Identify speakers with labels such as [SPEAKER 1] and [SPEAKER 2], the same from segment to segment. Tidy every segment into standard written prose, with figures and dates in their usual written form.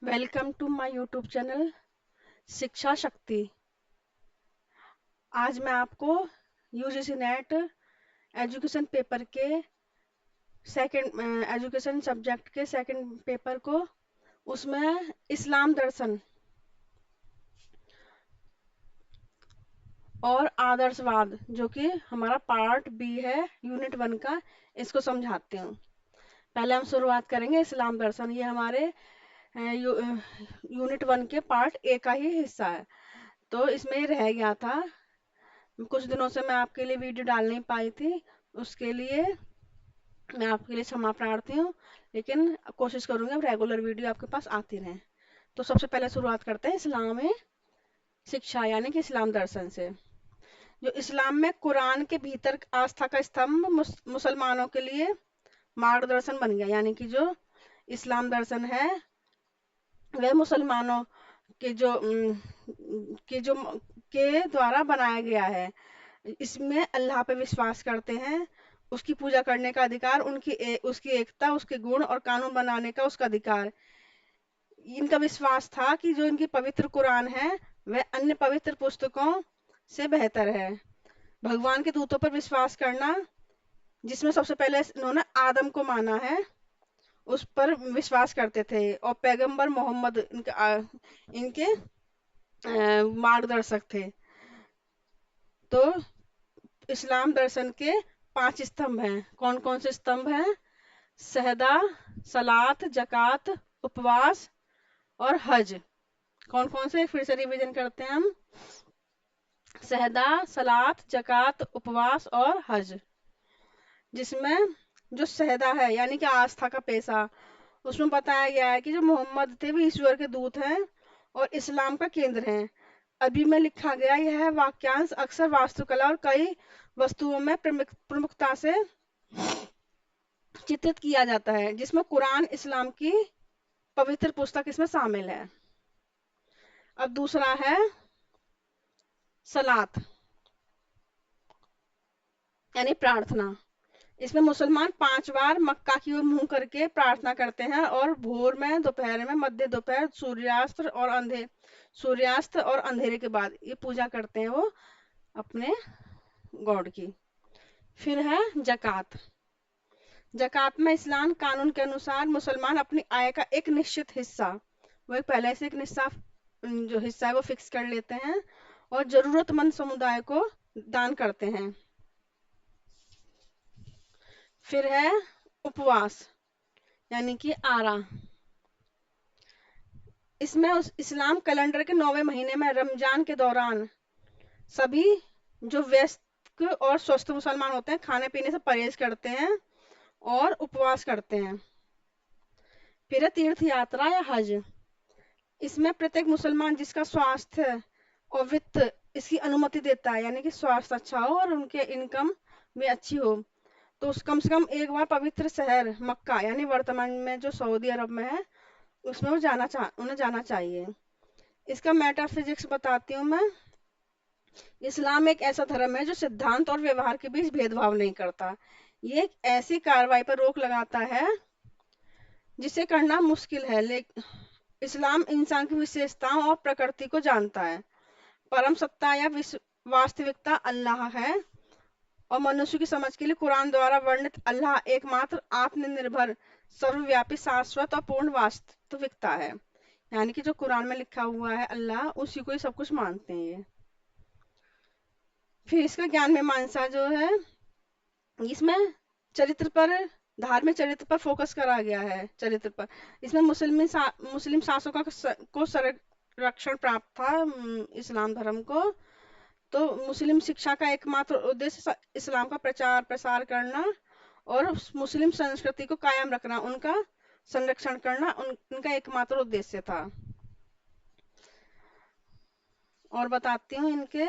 [SPEAKER 1] Welcome to my YouTube channel Shiksha Shakti. आज मैं आपको यूजीसी नेट एजुकेशन पेपर के सेकंड एजुकेशन सब्जेक्ट के सेकंड पेपर को उसमें इस्लाम दर्शन और आदर्शवाद जो कि हमारा पार्ट बी है यूनिट 1 का, इसको समझाती हूँ। पहले हम शुरुआत करेंगे इस्लाम दर्शन। ये हमारे यूनिट 1 के पार्ट ए का ही हिस्सा है। तो इसमें ये रह गया था, कुछ दिनों से मैं आपके लिए वीडियो डाल नहीं पाई थी, उसके लिए मैं आपके लिए क्षमा प्रार्थी हूँ। लेकिन कोशिश करूंगी अब रेगुलर वीडियो आपके पास आती रहे। तो सबसे पहले शुरुआत करते हैं इस्लामी शिक्षा यानी कि इस्लाम दर्शन से। जो इस्लाम में कुरान के भीतर आस्था का स्तंभ मुसलमानों के लिए मार्गदर्शन बन गया, यानी कि जो इस्लाम दर्शन है वह मुसलमानों के जो के जो के द्वारा बनाया गया है। इसमें अल्लाह पे विश्वास करते हैं, उसकी पूजा करने का अधिकार, उसकी एकता, उसके गुण और कानून बनाने का उसका अधिकार। इनका विश्वास था कि जो इनकी पवित्र कुरान है वह अन्य पवित्र पुस्तकों से बेहतर है। भगवान के दूतों पर विश्वास करना, जिसमें सबसे पहले इन्होंने आदम को माना है, उस पर विश्वास करते थे। और पैगंबर मोहम्मद इनके मार्गदर्शक थे। तो इस्लाम दर्शन के 5 स्तंभ हैं। कौन कौन से स्तंभ हैं? सहदा, सलात, जकात, उपवास और हज। कौन कौन से, फिर से रिवीजन करते हैं हम। सहदा, सलात, जकात, उपवास और हज। जिसमें जो सहदा है यानी कि आस्था का पेशा, उसमें बताया गया है कि जो मोहम्मद थे वो ईश्वर के दूत हैं और इस्लाम का केंद्र हैं। अभी में लिखा गया यह वाक्यांश अक्सर वास्तुकला और कई वस्तुओं में प्रमुखता से चित्रित किया जाता है, जिसमें कुरान इस्लाम की पवित्र पुस्तक इसमें शामिल है। अब दूसरा है सलात यानी प्रार्थना। इसमें मुसलमान 5 बार मक्का की ओर मुंह करके प्रार्थना करते हैं और भोर में, दोपहर में, मध्य दोपहर, सूर्यास्त और अंधेरे के बाद ये पूजा करते हैं वो अपने गॉड की। फिर है जकात। जकात में इस्लाम कानून के अनुसार मुसलमान अपनी आय का एक निश्चित हिस्सा, वो पहले से एक निस्साफ जो हिस्सा है वो फिक्स कर लेते हैं और जरूरतमंद समुदाय को दान करते हैं। फिर है उपवास यानी कि आरा। इसमें उस इस्लाम कैलेंडर के 9वें महीने में रमजान के दौरान सभी जो व्यस्क और स्वस्थ मुसलमान होते हैं खाने पीने से परहेज करते हैं और उपवास करते हैं। फिर है तीर्थ यात्रा या हज। इसमें प्रत्येक मुसलमान जिसका स्वास्थ्य और वित्त इसकी अनुमति देता है, यानी कि स्वास्थ्य अच्छा हो और उनके इनकम भी अच्छी हो, तो उस कम से कम एक बार पवित्र शहर मक्का यानी वर्तमान में जो सऊदी अरब में है उसमें वो उन्हें जाना चाहिए। इसका मेटाफिजिक्स बताती हूँ मैं। इस्लाम एक ऐसा धर्म है जो सिद्धांत और व्यवहार के बीच भेदभाव नहीं करता। ये एक ऐसी कार्रवाई पर रोक लगाता है जिसे करना मुश्किल है, लेकिन इस्लाम इंसान की विशेषताओं और प्रकृति को जानता है। परम सत्ता या वास्तविकता अल्लाह है और मनुष्य की समझ के लिए कुरान द्वारा वर्णित अल्लाह एकमात्र आत्मनिर्भर, सर्वव्यापी, शाश्वत और पूर्ण वास्तविकता है। यानी कि जो कुरान में लिखा हुआ है अल्लाह, उसी को ही सब कुछ मानते हैं ये। फिर इसका ज्ञान मीमांसा जो है, इसमें चरित्र पर, धार्मिक चरित्र पर फोकस करा गया है। चरित्र पर इसमें मुस्लिम शासकों को संरक्षण प्राप्त था इस्लाम धर्म को। तो मुस्लिम शिक्षा का एकमात्र उद्देश्य इस्लाम का प्रचार प्रसार करना और मुस्लिम संस्कृति को कायम रखना, उनका संरक्षण करना उनका एकमात्र उद्देश्य था। और बताती हूँ इनके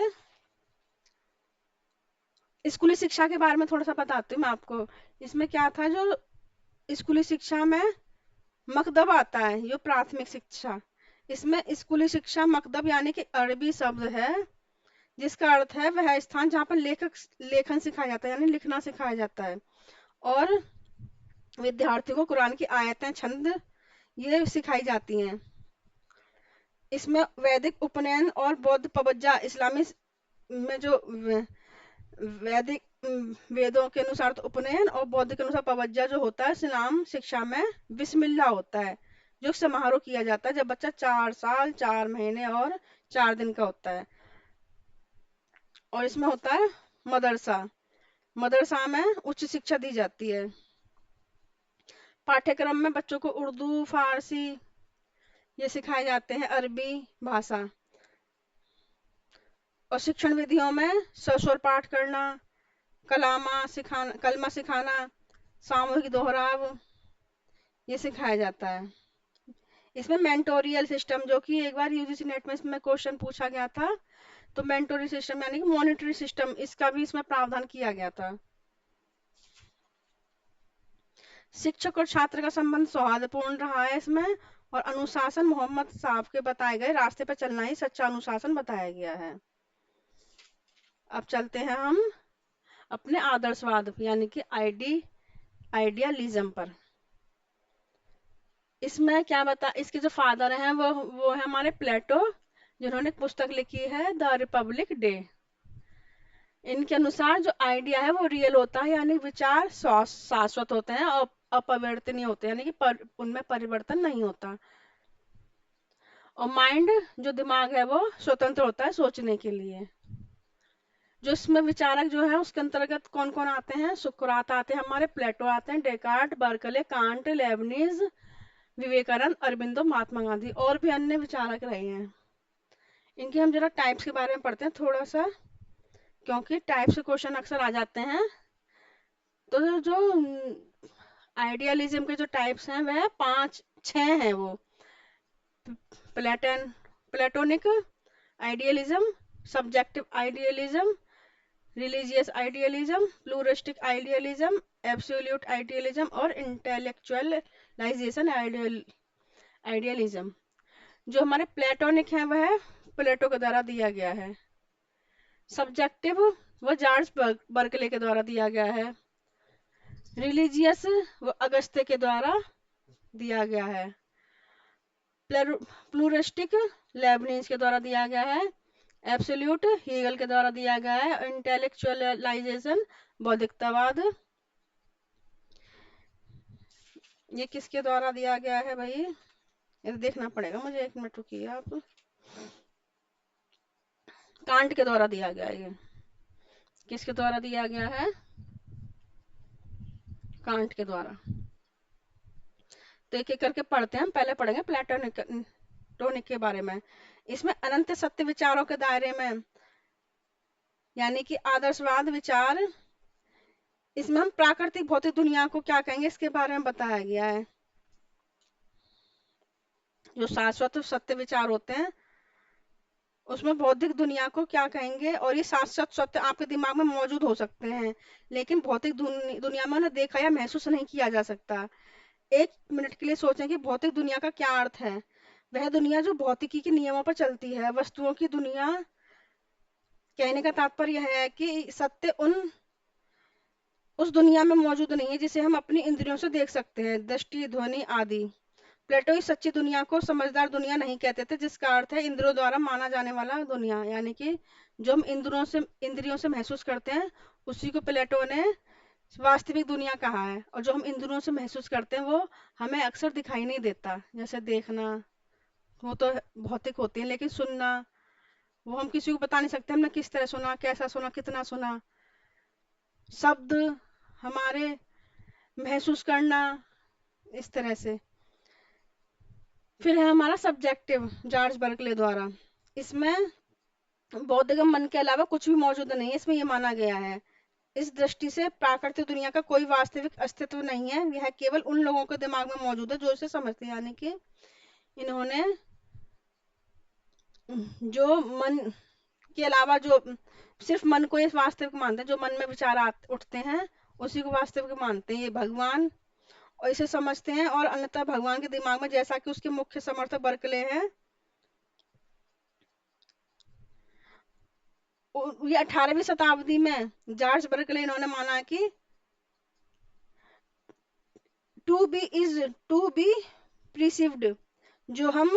[SPEAKER 1] स्कूली शिक्षा के बारे में थोड़ा सा बताती हूँ मैं आपको। इसमें क्या था, जो स्कूली शिक्षा में मकदब आता है, ये प्राथमिक शिक्षा। इसमें स्कूली शिक्षा मकदब यानी कि अरबी शब्द है जिसका अर्थ है वह स्थान जहाँ पर लेखन सिखाया जाता है, यानी लिखना सिखाया जाता है। और विद्यार्थियों को कुरान की आयतें, छंद ये सिखाई जाती हैं। इसमें वैदिक उपनयन और बौद्ध पवज्जा इस्लामी में जो वैदिक वेदों के अनुसार तो उपनयन और बौद्ध के अनुसार पवज्जा जो होता है इस्लाम शिक्षा में बिस्मिल्लाह होता है, जो समारोह किया जाता है जब बच्चा 4 साल 4 महीने और 4 दिन का होता है। और इसमें होता है मदरसा, मदरसा में उच्च शिक्षा दी जाती है। पाठ्यक्रम में बच्चों को उर्दू फारसी ये सिखाए जाते हैं, अरबी भाषा। और शिक्षण विधियों में सस्वर पाठ करना, कलमा सिखाना, सामूहिक दोहराव ये सिखाया जाता है। इसमें मेंटोरियल सिस्टम, जो कि एक बार यूजीसी नेट में इसमें क्वेश्चन पूछा गया था, तो मेंटोरियल सिस्टम यानी कि मॉनिटरी सिस्टम, इसका भी इसमें प्रावधान किया गया था। शिक्षक और छात्र का संबंध सौहार्दपूर्ण रहा है इसमें, और अनुशासन मोहम्मद साहब के बताए गए रास्ते पर चलना ही सच्चा अनुशासन बताया गया है। अब चलते हैं हम अपने आदर्शवाद यानी कि आइडियलिज्म पर। इसमें क्या बता, इसके जो फादर हैं वो है हमारे प्लेटो, जिन्होंने एक पुस्तक लिखी है द रिपब्लिक डे। इनके अनुसार जो आइडिया है वो रियल होता है, यानी विचार शाश्वत होते हैं और अपरिवर्तनीय होते हैं, यानी कि उनमें परिवर्तन नहीं होता। और माइंड जो दिमाग है वो स्वतंत्र होता है सोचने के लिए। जो इसमें विचारक जो है उसके अंतर्गत कौन कौन आते हैं, सुकरात आते हैं हमारे, प्लेटो आते हैं, Descartes, Berkeley, Kant, Leibniz, Vivekananda, Aurobindo, Mahatma Gandhi, और भी अन्य विचारक रहे हैं। इनके हम जरा टाइप्स के बारे में पढ़ते हैं थोड़ा सा, क्योंकि टाइप्स के क्वेश्चन अक्सर आ जाते हैं। तो जो आइडियलिज्म के जो टाइप्स हैं वह 5 6 हैं वो। प्लेटन Platonic idealism, subjective idealism, religious idealism, pluralistic idealism, absolute idealism और इंटेलेक्चुअलाइजेशन आइडियलिज्म। जो हमारे प्लेटोनिक है वह प्लेटो के द्वारा दिया गया है। सब्जेक्टिव वो जॉर्ज बर्कले के द्वारा दिया गया है। रिलीजियस वो अगस्त्य के द्वारा दिया गया है। प्लूरिस्टिक लेबनीज के द्वारा दिया गया है। एब्सोल्यूट हीगल के द्वारा दिया गया है। इंटेलेक्चुअलाइजेशन बौद्धिकतावाद, ये किसके द्वारा दिया गया है भाई, ये देखना पड़ेगा मुझे, 1 मिनट रुकिए आप। कांट के द्वारा दिया गया है। ये किसके द्वारा दिया गया है, कांट के द्वारा। तो एक एक करके पढ़ते हैं, हम पहले पढ़ेंगे प्लेटोनिक के बारे में। इसमें अनंत सत्य विचारों के दायरे में, यानी कि आदर्शवाद विचार, इसमें हम प्राकृतिक भौतिक दुनिया को क्या कहेंगे इसके बारे में बताया गया है। जो शाश्वत सत्य विचार होते हैं उसमें बौद्धिक दुनिया को क्या कहेंगे, और ये शाश्वत सत्य आपके दिमाग में मौजूद हो सकते हैं लेकिन भौतिक दुनिया में उन्हें देखा या महसूस नहीं किया जा सकता। 1 मिनट के लिए सोचें कि भौतिक दुनिया का क्या अर्थ है। वह दुनिया जो भौतिकी के नियमों पर चलती है, वस्तुओं की दुनिया। कहने का तात्पर्य है कि सत्य उस दुनिया में मौजूद नहीं है जिसे हम अपनी इंद्रियों से देख सकते हैं, दृष्टि, ध्वनि आदि। प्लेटो इस सच्ची दुनिया को समझदार दुनिया नहीं कहते थे, जिसका अर्थ है इंद्रियों द्वारा माना जाने वाला दुनिया, यानी कि जो हम इंद्रियों से महसूस करते हैं उसी को प्लेटो ने वास्तविक दुनिया कहा है। और जो हम इंद्रियों से महसूस करते हैं वो हमें अक्सर दिखाई नहीं देता, जैसे देखना, वो तो भौतिक होती है, लेकिन सुनना वो हम किसी को बता नहीं सकते हमने किस तरह सुना, कैसा सुना, कितना सुना। शब्द हमारे महसूस करना, इस तरह से। फिर है हमारा सब्जेक्टिव जॉर्ज बर्कले द्वारा। इसमें बौद्धिक मन के अलावा कुछ भी मौजूद नहीं है, इसमें ये माना गया है। इस दृष्टि से प्राकृतिक दुनिया का कोई वास्तविक अस्तित्व नहीं है, यह केवल उन लोगों के दिमाग में मौजूद है जो इसे समझते हैं, यानी कि इन्होंने जो मन के अलावा जो सिर्फ मन को ये वास्तविक मानते हैं, जो मन में विचार उठते हैं उसी को वास्तविक मानते हैं, ये भगवान और इसे समझते हैं। और अन्यथा भगवान के दिमाग में, जैसा कि उसके मुख्य समर्थक बर्कले हैं, ये 18वीं शताब्दी में जॉर्ज बर्कले इन्होंने माना कि to be is to be perceived, जो हम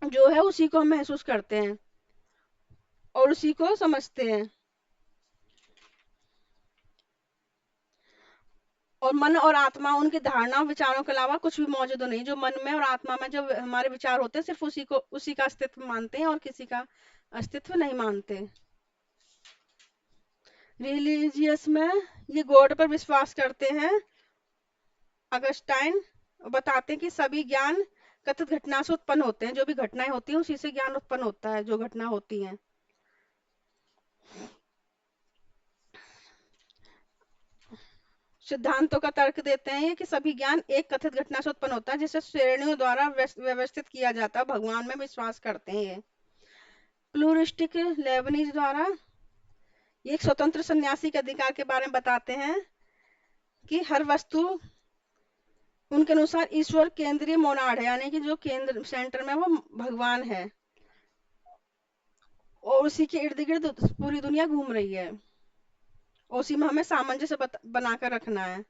[SPEAKER 1] जो है उसी को हम महसूस करते हैं और उसी को समझते हैं। और मन और आत्मा उनकी धारणा विचारों के अलावा कुछ भी मौजूद नहीं। जो मन में और आत्मा में जो हमारे विचार होते हैं सिर्फ उसी का अस्तित्व मानते हैं और किसी का अस्तित्व नहीं मानते। रिलीजियस में ये गॉड पर विश्वास करते हैं। अगस्टाइन बताते हैं कि सभी ज्ञान कथित घटना से उत्पन्न होते हैं। जो भी घटनाएं होती हैं उसी से ज्ञान उत्पन्न होता है, जो घटना होती हैं। सिद्धांतों का तर्क देते हैं ये कि सभी ज्ञान एक कथित घटना से उत्पन्न होता है जिसे श्रेणियों द्वारा व्यवस्थित किया जाता है। भगवान में विश्वास करते हैं ये। प्लूरिस्टिक लेबनीज द्वारा ये एक स्वतंत्र सन्यासी के अधिकार के बारे में बताते हैं कि हर वस्तु उनके अनुसार ईश्वर केंद्रीय मोनाड है, यानी कि जो केंद्र सेंटर में वो भगवान है और उसी के इर्द गिर्द पूरी दुनिया घूम रही है। उसी में हमें सामंजस्य बनाकर रखना है।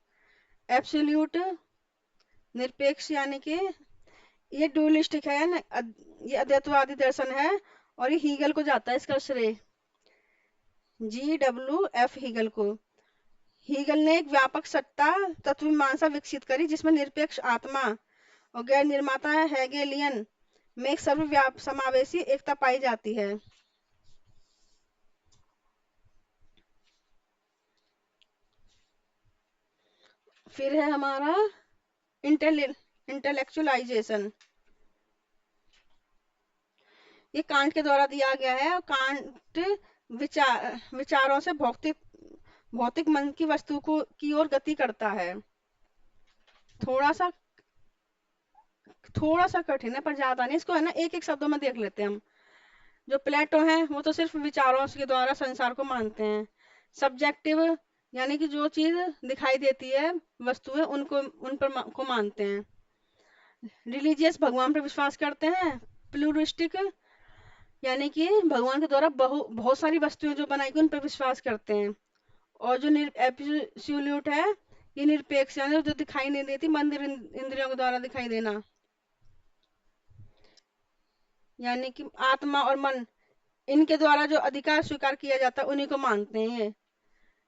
[SPEAKER 1] एब्सोल्यूट निरपेक्ष, यानी कि ये डुअलिस्टिक है ना, ये अद्वैतवादी दर्शन है और ये हीगल को जाता है इसका श्रेय, GW.F हीगल को। हीगल ने एक व्यापक सत्ता तत्व मीमांसा विकसित करी जिसमें निरपेक्ष आत्मा और गैर निर्माता हेगेलियन में एक सर्वव्याप समावेशी एकता पाई जाती है। फिर है हमारा इंटेलेक्चुअलाइजेशन। ये कांट के द्वारा दिया गया है और कांट विचारों से भौतिक भौतिक मन की वस्तु को की ओर गति करता है। थोड़ा सा थोड़ा सा कठिन है पर ज्यादा नहीं। इसको है ना एक एक शब्दों में देख लेते हैं हम। जो प्लेटो हैं वो तो सिर्फ विचारों के द्वारा संसार को मानते हैं। सब्जेक्टिव, यानी कि जो चीज दिखाई देती है वस्तुएं उनको उन पर को मानते हैं। रिलीजियस भगवान पर विश्वास करते हैं। प्लूरिस्टिक, यानी कि भगवान के द्वारा बहुत सारी वस्तुएं जो बनाई गई उन पर विश्वास करते हैं। और जो एब्सोल्यूट है ये निरपेक्ष, यानी जो दिखाई नहीं देती मंदिर इंद्रियों के द्वारा दिखाई देना, यानी कि आत्मा और मन इनके द्वारा जो अधिकार स्वीकार किया जाता है उन्हीं को मानते हैं ये,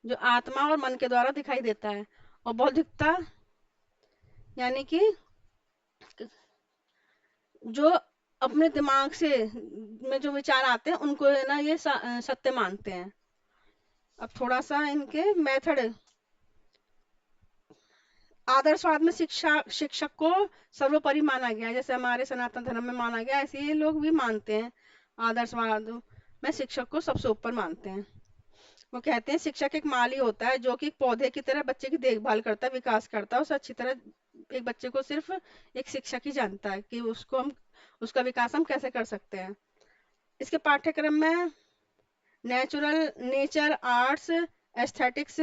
[SPEAKER 1] जो आत्मा और मन के द्वारा दिखाई देता है। और बौद्धिकता, यानी कि जो अपने दिमाग से में जो विचार आते हैं उनको है ना ये सत्य मानते हैं। अब थोड़ा सा इनके मेथड। आदर्शवाद में शिक्षक को सर्वोपरि माना गया है, जैसे हमारे सनातन धर्म में माना गया ऐसे ये लोग भी मानते हैं। आदर्शवाद में शिक्षक को सबसे ऊपर मानते हैं। वो कहते हैं शिक्षक एक माली होता है जो कि एक पौधे की तरह बच्चे की देखभाल करता है, विकास करता है। उसे अच्छी तरह एक बच्चे को सिर्फ एक शिक्षक ही जानता है कि उसको हम उसका विकास हम कैसे कर सकते हैं। इसके पाठ्यक्रम में nature, arts, aesthetics,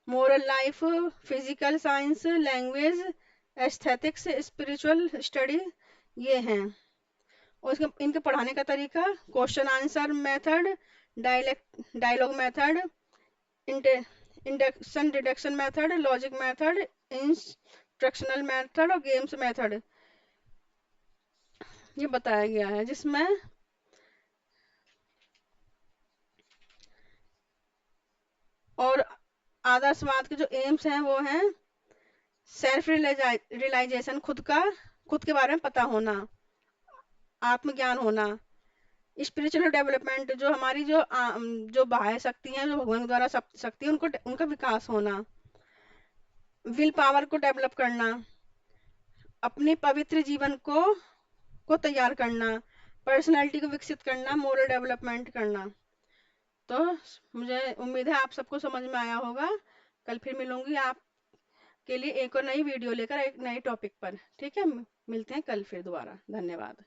[SPEAKER 1] moral life, physical science, language, aesthetics, spiritual study ये हैं। और इसके इनके पढ़ाने का तरीका question answer method, dialogue method, induction deduction method, logic method, instructional method और गेम्स मेथड ये बताया गया है। जिसमें और आदर्शवाद के जो एम्स हैं वो हैं सेल्फ रियलाइजेशन, खुद के बारे में पता होना, आत्मज्ञान होना। स्पिरिचुअल डेवलपमेंट, जो हमारी जो बाह्य शक्ति है, जो भगवान द्वारा शक्ति है उनका विकास होना। विल पावर को डेवलप करना, अपने पवित्र जीवन को तैयार करना, पर्सनालिटी को विकसित करना, मोरल डेवलपमेंट करना। तो मुझे उम्मीद है आप सबको समझ में आया होगा। कल फिर मिलूंगी आपके लिए एक और नई वीडियो लेकर एक नए टॉपिक पर। ठीक है, मिलते हैं कल फिर दोबारा। धन्यवाद।